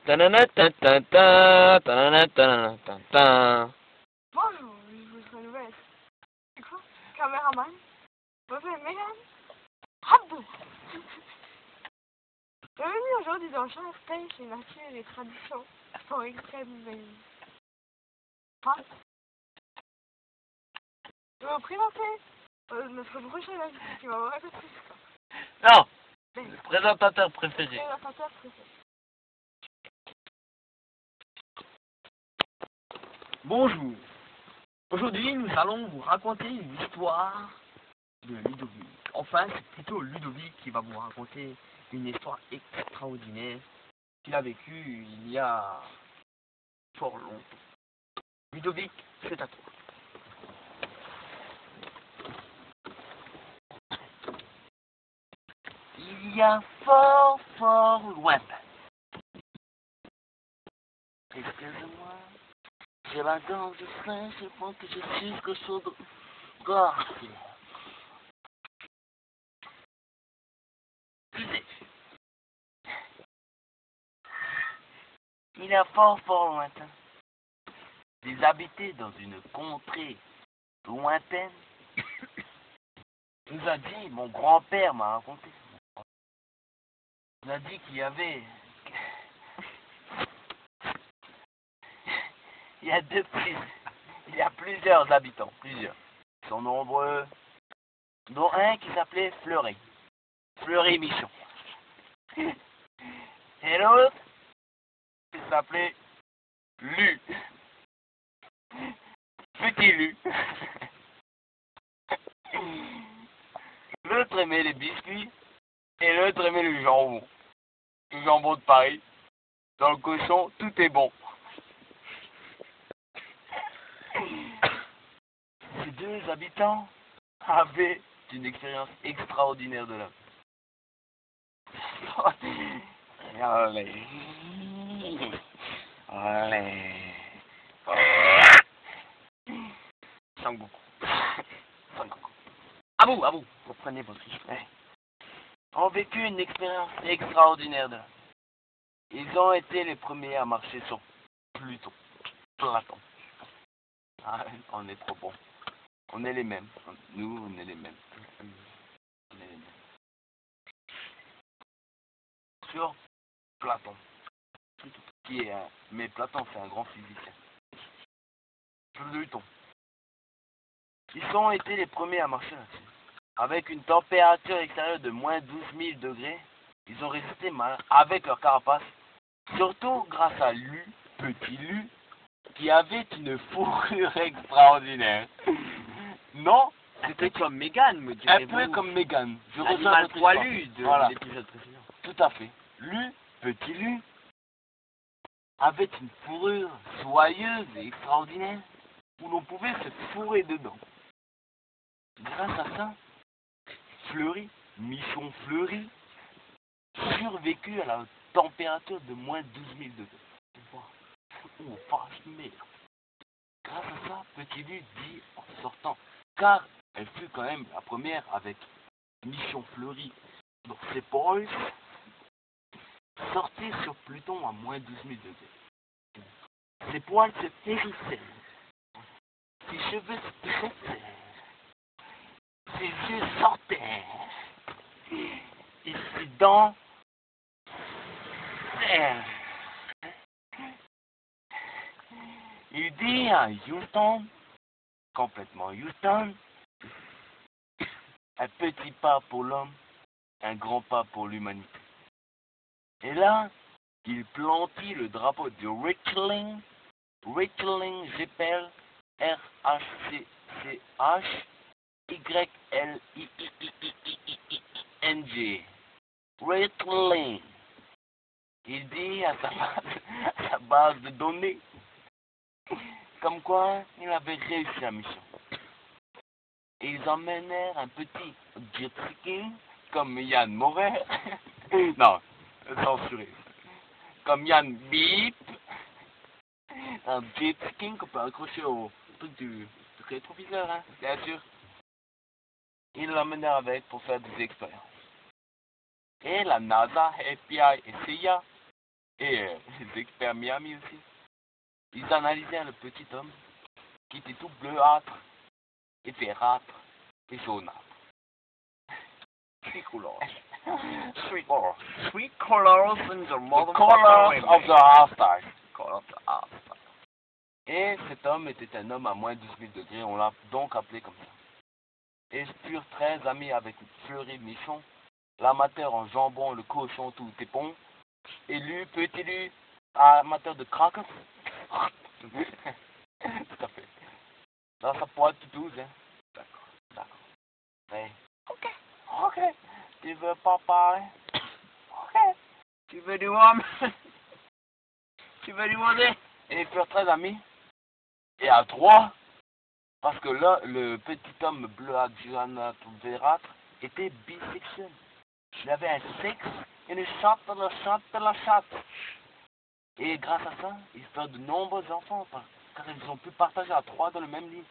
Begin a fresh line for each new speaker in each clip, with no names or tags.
Bonjour, je vous souhaite nouvelle. C'est quoi? Caméraman? Bonjour, Mégane? Hop! Bienvenue aujourd'hui dans Champ Pêche et Nature et Traditions pour extrême. Pas? Je vais vous présenter notre prochain invité qui va vous raconter.
Non, le présentateur préféré.
Présentateur préféré.
Bonjour. Aujourd'hui, nous allons vous raconter une histoire de Ludovic. Enfin, c'est plutôt Ludovic qui va vous raconter une histoire extraordinaire qu'il a vécue il y a fort longtemps. Ludovic, c'est à toi.
Il y a fort, fort lointain. Excusez-moi, j'ai la gorge fraîche, je pense que je suis quelque chose de gorge. Il y a fort, fort lointain. Ils habitaient dans une contrée lointaine. Il nous a dit, mon grand-père m'a raconté. Il a dit qu'il y avait... Il y a plusieurs habitants, plusieurs. Ils sont nombreux, dont un qui s'appelait Fleury. Fleury Michon. Et l'autre qui s'appelait Lu. Petit Lu. L'autre aimait les biscuits et l'autre aimait le jambon. Le jambon de Paris. Dans le cochon, tout est bon. Ces deux habitants avaient une expérience extraordinaire de l'homme. Allez. Allez. Sangoku. Sangoku. À vous, reprenez votre histoire. Ont vécu une expérience extraordinaire de l'homme. Ils ont été les premiers à marcher sur Platon. Ah, on est trop bons. On est les mêmes. Nous, on est les mêmes. On est les mêmes. Sur Platon. Mais Platon, c'est un grand physicien. Pluton. Ils ont été les premiers à marcher là-dessus. Avec une température extérieure de moins 12 000 degrés, ils ont résisté avec leur carapace. Surtout grâce à Lu, petit Lu, qui avait une fourrure extraordinaire. Non,
C'était comme Mégane, me direz-vous.
un peu comme Mégane. Je rejoins
L'animal
votre histoire.
poilu de
Voilà.
l'épisode précédent.
Tout à fait. Lu, petit Lu, avait une fourrure soyeuse et extraordinaire où l'on pouvait se fourrer dedans. Grâce à ça, Fleury, Michon Fleury, survécut à la température de moins 12 000 degrés. Oh, vache merde. Grâce à ça, Petit Lu dit en sortant, car elle fut quand même la première avec Michon Fleury dans ses poches, sortir sur Pluton à moins 12 000 degrés. Ses poils se hérissèrent, ses cheveux se dressèrent, ses yeux sortèrent, et ses dents serrent. Il dit à Houston, complètement Houston, un petit pas pour l'homme, un grand pas pour l'humanité. Et là, il plantit le drapeau de Richling, j'appelle R-H-C-H-Y-L-I-I-I-I-I-N-G. Richling. Il dit à sa base de données, comme quoi il avait réussi la mission. Et ils emmenèrent un petit jet skiing comme Yann Moret. Non, censuré. Comme Yann Beep. Un jet skiing qu'on peut accrocher au truc du rétroviseur, hein, bien sûr. Ils l'emmenèrent avec pour faire des expériences. Et la NASA, FBI et CIA Et les experts Miami aussi. Ils analysèrent le petit homme qui était tout bleuâtre, et verdâtre, et jaunâtre. Tricolore. Tricolore.
Three colors in the
The
motherfucking
colors
rainbow.
of the half-time.
Colors of the half.
Et cet homme était un homme à moins de 12 000 degrés, on l'a donc appelé comme ça. Et ils furent très amis avec Fleury Michon, l'amateur en jambon, le cochon tout épon, et lui, petit lui, amateur de crackers. Tout à fait. Dans sa pointe tout douce, hein. D'accord, d'accord. Ouais. Ok, ok. Tu veux pas parler? Ok.
Tu veux du warm? Tu veux du demander?
Et ils furent très amis. Et à trois, parce que là, le petit homme bleuâtre, jaunâtre, verdâtre était bisexuel. Il avait un sexe et une chatte de la chatte de la chatte. Et grâce à ça, ils firent de nombreux enfants, car ils ont pu partager à trois dans le même lit.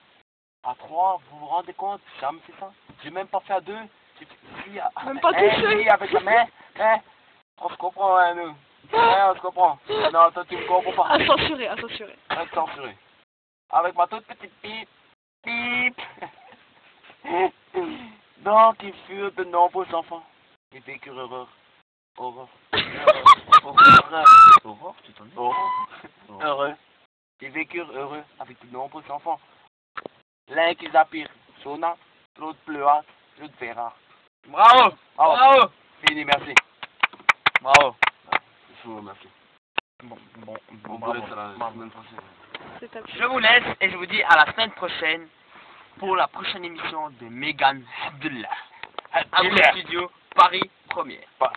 À trois, vous vous rendez compte, j'ai jamais fait ça. J'ai même pas fait à deux.
Même pas
un
touché.
lit avec la main, hein. On se comprend, hein, nous. Hein, on se comprend. Non, toi, tu me comprends pas.
À censurer, à censurer.
Être censuré. Avec ma toute petite pipe. Pipe. Donc, ils furent de nombreux enfants. Ils vécurent heureux. Heureux.
Aurore, tu t'en es?
Heureux. Ils vécurent heureux avec de nombreux enfants. L'un qu'ils appellent jaunâtre, l'autre bleuâtre, l'autre verdâtre.
Bravo! Bravo!
Fini, merci.
Bravo!
Je vous remercie.
Bon,
On
bravo.
vous laisse à la semaine prochaine.
C'est top.
Je vous laisse et je vous dis à la semaine prochaine pour la prochaine émission de Megan Abdullah. À vos studios Paris Première.
Bye.